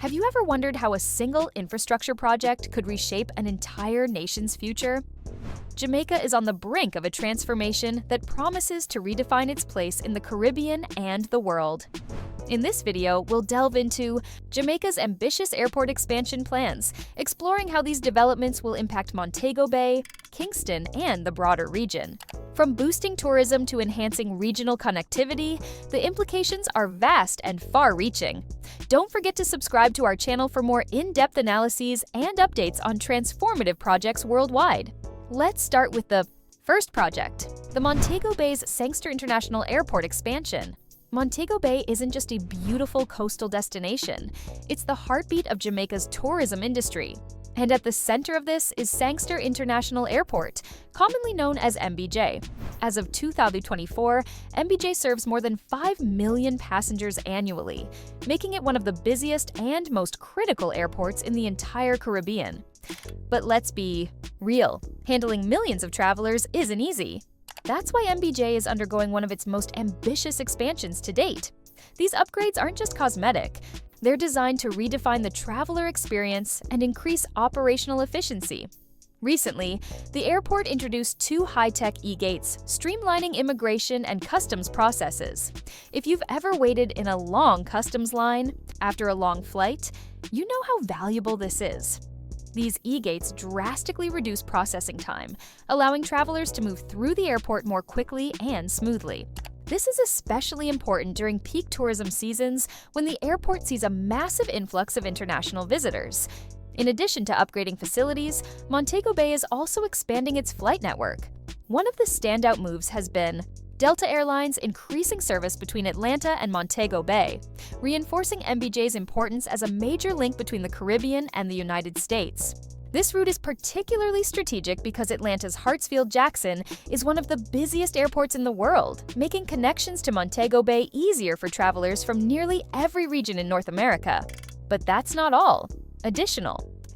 Have you ever wondered how a single infrastructure project could reshape an entire nation's future? Jamaica is on the brink of a transformation that promises to redefine its place in the Caribbean and the world. In this video, we'll delve into Jamaica's ambitious airport expansion plans, exploring how these developments will impact Montego Bay, Kingston, and the broader region. From boosting tourism to enhancing regional connectivity, the implications are vast and far-reaching. Don't forget to subscribe to our channel for more in-depth analyses and updates on transformative projects worldwide. Let's start with the first project, the Montego Bay's Sangster International Airport expansion. Montego Bay isn't just a beautiful coastal destination, it's the heartbeat of Jamaica's tourism industry. And at the center of this is Sangster International Airport, commonly known as MBJ. As of 2024, MBJ serves more than 5 million passengers annually, making it one of the busiest and most critical airports in the entire Caribbean. But let's be real, handling millions of travelers isn't easy. That's why MBJ is undergoing one of its most ambitious expansions to date. These upgrades aren't just cosmetic. They're designed to redefine the traveler experience and increase operational efficiency. Recently, the airport introduced 2 high-tech e-gates, streamlining immigration and customs processes. If you've ever waited in a long customs line after a long flight, you know how valuable this is. These e-gates drastically reduce processing time, allowing travelers to move through the airport more quickly and smoothly. This is especially important during peak tourism seasons when the airport sees a massive influx of international visitors. In addition to upgrading facilities, Montego Bay is also expanding its flight network. One of the standout moves has been Delta Airlines increasing service between Atlanta and Montego Bay, reinforcing MBJ's importance as a major link between the Caribbean and the United States. This route is particularly strategic because Atlanta's Hartsfield-Jackson is one of the busiest airports in the world, making connections to Montego Bay easier for travelers from nearly every region in North America. But that's not all.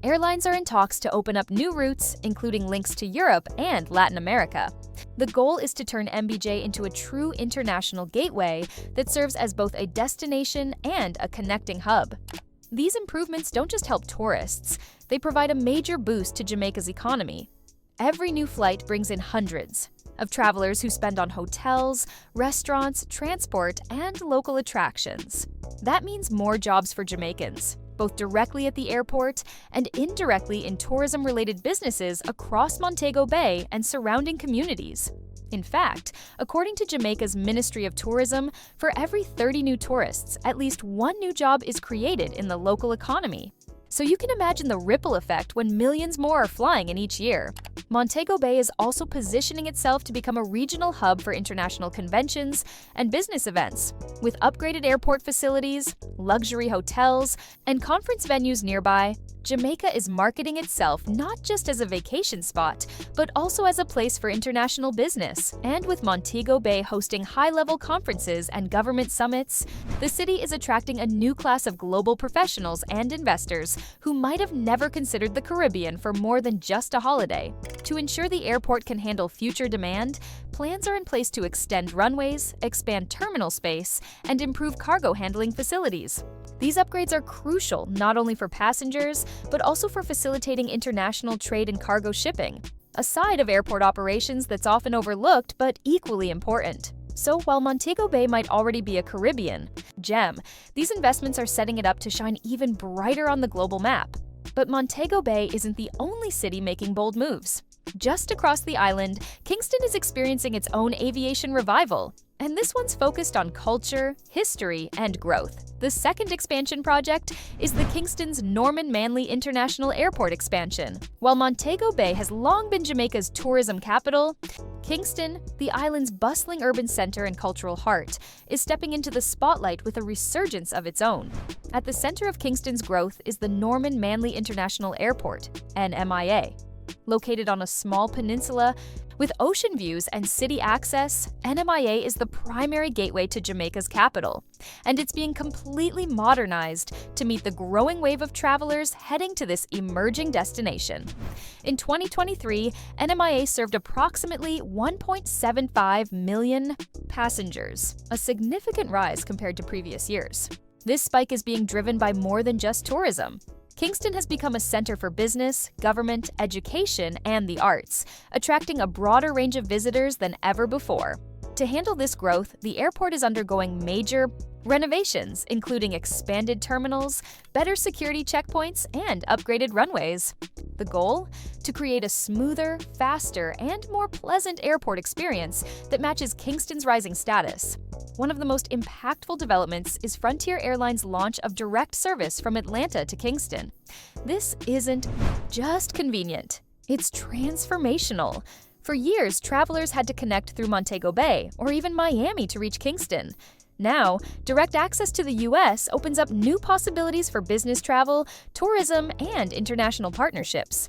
Airlines are in talks to open up new routes, including links to Europe and Latin America. The goal is to turn MBJ into a true international gateway that serves as both a destination and a connecting hub. These improvements don't just help tourists, they provide a major boost to Jamaica's economy. Every new flight brings in hundreds of travelers who spend on hotels, restaurants, transport, and local attractions. That means more jobs for Jamaicans, both directly at the airport and indirectly in tourism-related businesses across Montego Bay and surrounding communities. In fact, according to Jamaica's Ministry of Tourism, for every 30 new tourists, at least 1 new job is created in the local economy. So you can imagine the ripple effect when millions more are flying in each year. Montego Bay is also positioning itself to become a regional hub for international conventions and business events. With upgraded airport facilities, luxury hotels, and conference venues nearby, Jamaica is marketing itself not just as a vacation spot, but also as a place for international business. And with Montego Bay hosting high-level conferences and government summits, the city is attracting a new class of global professionals and investors who might have never considered the Caribbean for more than just a holiday. To ensure the airport can handle future demand, plans are in place to extend runways, expand terminal space, and improve cargo handling facilities. These upgrades are crucial not only for passengers, but also for facilitating international trade and cargo shipping, a side of airport operations that's often overlooked but equally important. So while Montego Bay might already be a Caribbean gem, these investments are setting it up to shine even brighter on the global map. But Montego Bay isn't the only city making bold moves. Just across the island, Kingston is experiencing its own aviation revival, and this one's focused on culture, history, and growth. The second expansion project is the Kingston's Manley International Airport expansion. While Montego Bay has long been Jamaica's tourism capital, Kingston, the island's bustling urban center and cultural heart, is stepping into the spotlight with a resurgence of its own. At the center of Kingston's growth is the Manley International Airport, NMIA. Located on a small peninsula with ocean views and city access, NMIA is the primary gateway to Jamaica's capital, and it's being completely modernized to meet the growing wave of travelers heading to this emerging destination. In 2023, NMIA served approximately 1.75 million passengers, a significant rise compared to previous years. This spike is being driven by more than just tourism. Kingston has become a center for business, government, education, and the arts, attracting a broader range of visitors than ever before. To handle this growth, the airport is undergoing major renovations, including expanded terminals, better security checkpoints, and upgraded runways. The goal? To create a smoother, faster, and more pleasant airport experience that matches Kingston's rising status. One of the most impactful developments is Frontier Airlines' launch of direct service from Atlanta to Kingston. This isn't just convenient, it's transformational. For years, travelers had to connect through Montego Bay or even Miami to reach Kingston. Now, direct access to the U.S. opens up new possibilities for business travel, tourism, and international partnerships.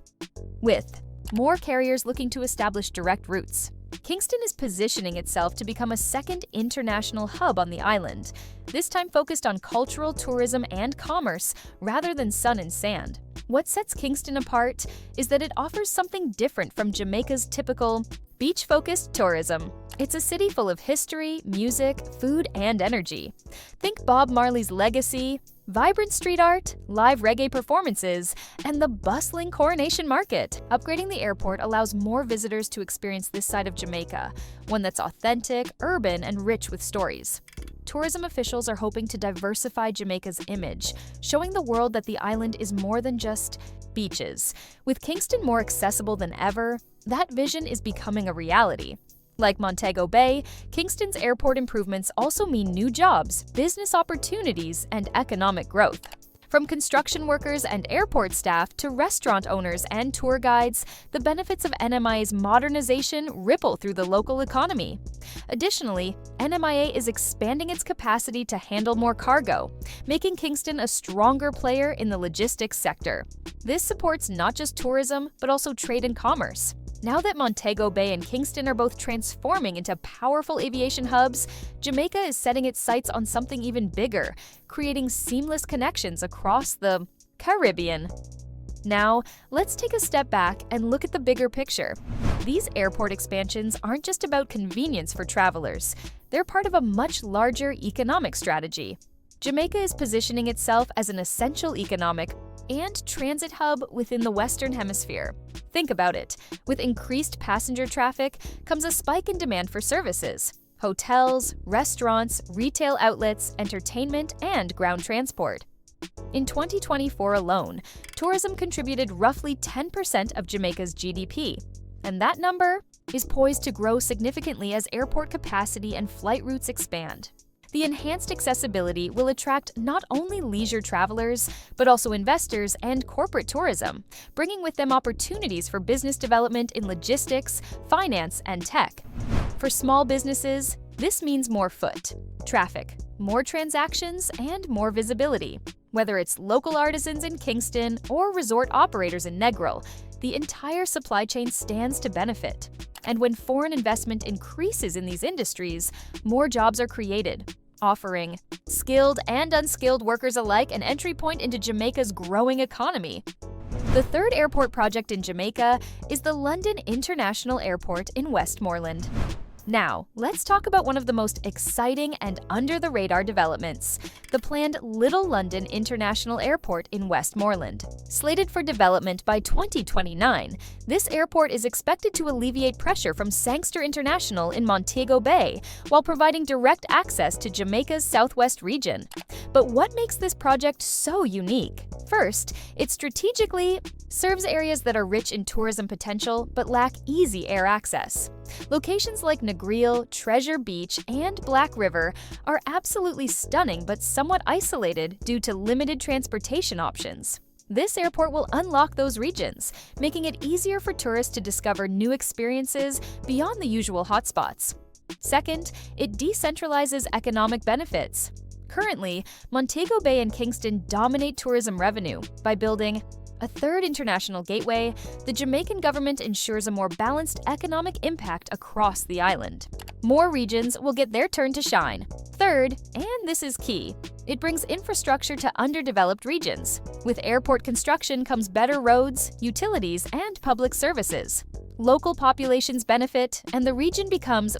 With more carriers looking to establish direct routes, Kingston is positioning itself to become a second international hub on the island, this time focused on cultural tourism and commerce rather than sun and sand. What sets Kingston apart is that it offers something different from Jamaica's typical beach-focused tourism. It's a city full of history, music, food, and energy. Think Bob Marley's legacy, vibrant street art, live reggae performances, and the bustling Coronation Market. Upgrading the airport allows more visitors to experience this side of Jamaica, one that's authentic, urban, and rich with stories. Tourism officials are hoping to diversify Jamaica's image, showing the world that the island is more than just beaches. With Kingston more accessible than ever, that vision is becoming a reality. Like Montego Bay, Kingston's airport improvements also mean new jobs, business opportunities, and economic growth. From construction workers and airport staff to restaurant owners and tour guides, the benefits of NMIA's modernization ripple through the local economy. Additionally, NMIA is expanding its capacity to handle more cargo, making Kingston a stronger player in the logistics sector. This supports not just tourism, but also trade and commerce. Now that Montego Bay and Kingston are both transforming into powerful aviation hubs, Jamaica is setting its sights on something even bigger, creating seamless connections across the Caribbean. Now, let's take a step back and look at the bigger picture. These airport expansions aren't just about convenience for travelers. They're part of a much larger economic strategy. Jamaica is positioning itself as an essential economic and transit hub within the Western Hemisphere. Think about it. With increased passenger traffic comes a spike in demand for services. Hotels, restaurants, retail outlets, entertainment, and ground transport. In 2024 alone, tourism contributed roughly 10% of Jamaica's GDP. And that number is poised to grow significantly as airport capacity and flight routes expand. The enhanced accessibility will attract not only leisure travelers, but also investors and corporate tourism, bringing with them opportunities for business development in logistics, finance, and tech. For small businesses, this means more foot traffic, more transactions, and more visibility. Whether it's local artisans in Kingston or resort operators in Negril, the entire supply chain stands to benefit. And when foreign investment increases in these industries, more jobs are created, offering skilled and unskilled workers alike an entry point into Jamaica's growing economy. The third airport project in Jamaica is the London International Airport in Westmoreland. Now, let's talk about one of the most exciting and under-the-radar developments, the planned Little London International Airport in Westmoreland. Slated for development by 2029, this airport is expected to alleviate pressure from Sangster International in Montego Bay while providing direct access to Jamaica's southwest region. But what makes this project so unique? First, it strategically serves areas that are rich in tourism potential but lack easy air access. Locations like Negril, Treasure Beach, and Black River are absolutely stunning but somewhat isolated due to limited transportation options. This airport will unlock those regions, making it easier for tourists to discover new experiences beyond the usual hotspots. Second, it decentralizes economic benefits. Currently, Montego Bay and Kingston dominate tourism revenue. By building a third international gateway, the Jamaican government ensures a more balanced economic impact across the island. More regions will get their turn to shine. Third, and this is key, it brings infrastructure to underdeveloped regions. With airport construction comes better roads, utilities, and public services. Local populations benefit, and the region becomes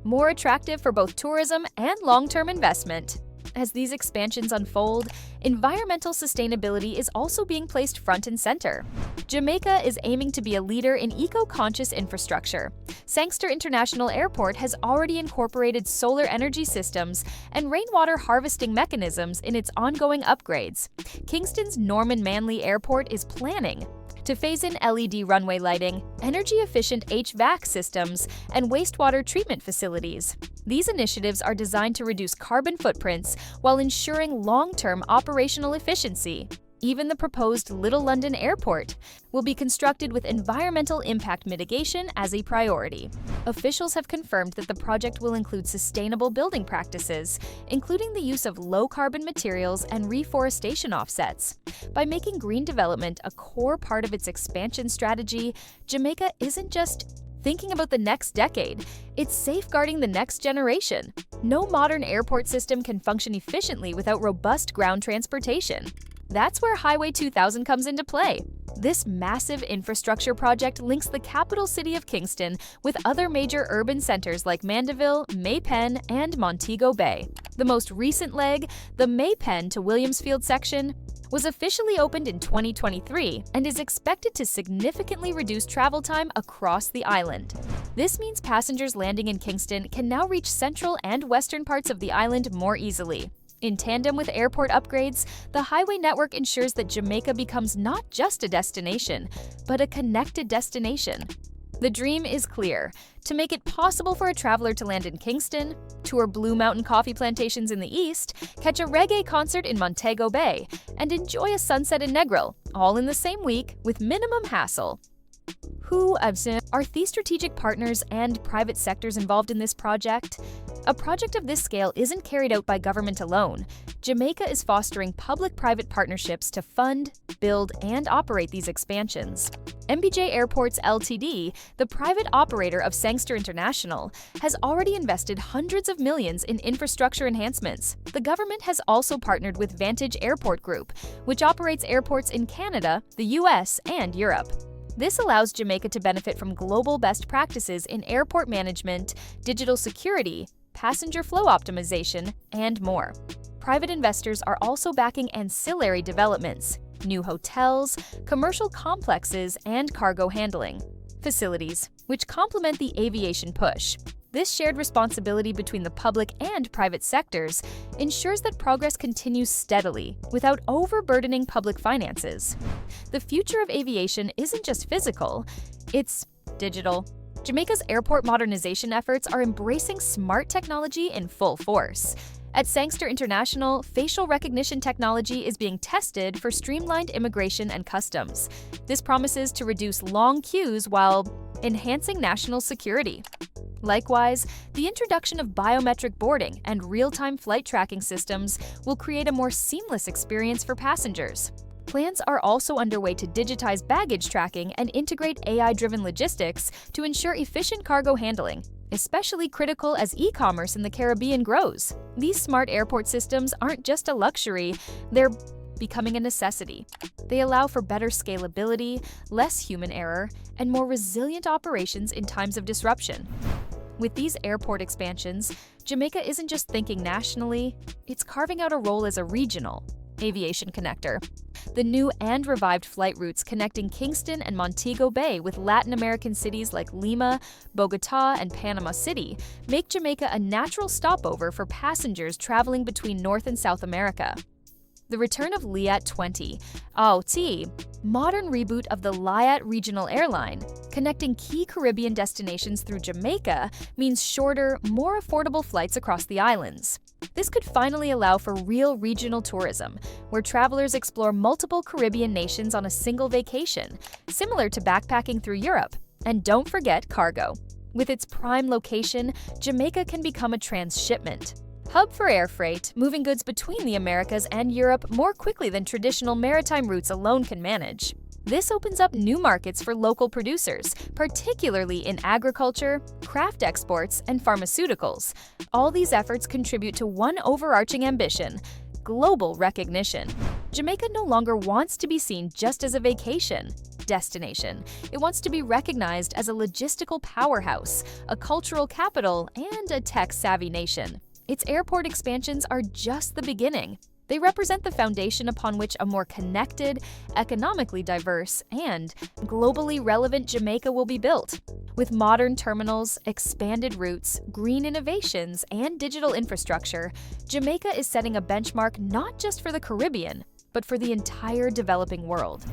more attractive for both tourism and long-term investment. As these expansions unfold, environmental sustainability is also being placed front and center. Jamaica is aiming to be a leader in eco-conscious infrastructure. Sangster International Airport has already incorporated solar energy systems and rainwater harvesting mechanisms in its ongoing upgrades. Kingston's Manley Airport is planning to phase in LED runway lighting, energy-efficient HVAC systems, and wastewater treatment facilities. These initiatives are designed to reduce carbon footprints while ensuring long-term operational efficiency. Even the proposed Little London Airport will be constructed with environmental impact mitigation as a priority. Officials have confirmed that the project will include sustainable building practices, including the use of low-carbon materials and reforestation offsets. By making green development a core part of its expansion strategy, Jamaica isn't just thinking about the next decade, it's safeguarding the next generation. No modern airport system can function efficiently without robust ground transportation. That's where Highway 2000 comes into play. This massive infrastructure project links the capital city of Kingston with other major urban centers like Mandeville, Maypen, and Montego Bay. The most recent leg, the Maypen to Williamsfield section, was officially opened in 2023 and is expected to significantly reduce travel time across the island. This means passengers landing in Kingston can now reach central and western parts of the island more easily. In tandem with airport upgrades, the highway network ensures that Jamaica becomes not just a destination, but a connected destination. The dream is clear: to make it possible for a traveler to land in Kingston, tour Blue Mountain coffee plantations in the east, catch a reggae concert in Montego Bay, and enjoy a sunset in Negril, all in the same week with minimum hassle. Who are the strategic partners and private sectors involved in this project? A project of this scale isn't carried out by government alone. Jamaica is fostering public-private partnerships to fund, build, and operate these expansions. MBJ Airports Ltd., the private operator of Sangster International, has already invested hundreds of millions in infrastructure enhancements. The government has also partnered with Vantage Airport Group, which operates airports in Canada, the US, and Europe. This allows Jamaica to benefit from global best practices in airport management, digital security, passenger flow optimization, and more. Private investors are also backing ancillary developments, new hotels, commercial complexes, and cargo handling facilities, which complement the aviation push. This shared responsibility between the public and private sectors ensures that progress continues steadily without overburdening public finances. The future of aviation isn't just physical, it's digital. Jamaica's airport modernization efforts are embracing smart technology in full force. At Sangster International, facial recognition technology is being tested for streamlined immigration and customs. This promises to reduce long queues while enhancing national security. Likewise, the introduction of biometric boarding and real-time flight tracking systems will create a more seamless experience for passengers. Plans are also underway to digitize baggage tracking and integrate AI-driven logistics to ensure efficient cargo handling, especially critical as e-commerce in the Caribbean grows. These smart airport systems aren't just a luxury, they're becoming a necessity. They allow for better scalability, less human error, and more resilient operations in times of disruption. With these airport expansions, Jamaica isn't just thinking nationally, it's carving out a role as a regional aviation connector. The new and revived flight routes connecting Kingston and Montego Bay with Latin American cities like Lima, Bogotá, and Panama City make Jamaica a natural stopover for passengers traveling between North and South America. The return of Liat 20, AOT, modern reboot of the Liat regional airline, connecting key Caribbean destinations through Jamaica, means shorter, more affordable flights across the islands. This could finally allow for real regional tourism, where travelers explore multiple Caribbean nations on a single vacation, similar to backpacking through Europe. And don't forget cargo. With its prime location, Jamaica can become a transshipment hub for air freight, moving goods between the Americas and Europe more quickly than traditional maritime routes alone can manage. This opens up new markets for local producers, particularly in agriculture, craft exports, and pharmaceuticals. All these efforts contribute to one overarching ambition: global recognition. Jamaica no longer wants to be seen just as a vacation destination. It wants to be recognized as a logistical powerhouse, a cultural capital, and a tech-savvy nation. Its airport expansions are just the beginning. They represent the foundation upon which a more connected, economically diverse, and globally relevant Jamaica will be built. With modern terminals, expanded routes, green innovations, and digital infrastructure, Jamaica is setting a benchmark not just for the Caribbean, but for the entire developing world.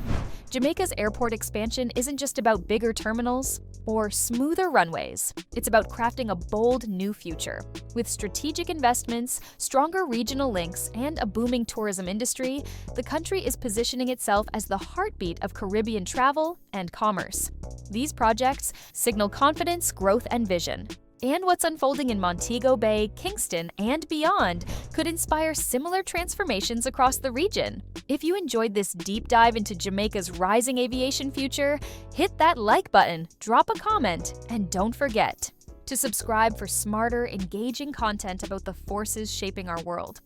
Jamaica's airport expansion isn't just about bigger terminals or smoother runways. It's about crafting a bold new future. With strategic investments, stronger regional links, and a booming tourism industry, the country is positioning itself as the heartbeat of Caribbean travel and commerce. These projects signal confidence, growth, and vision. And what's unfolding in Montego Bay, Kingston, and beyond could inspire similar transformations across the region. If you enjoyed this deep dive into Jamaica's rising aviation future, hit that like button, drop a comment, and don't forget to subscribe for smarter, engaging content about the forces shaping our world.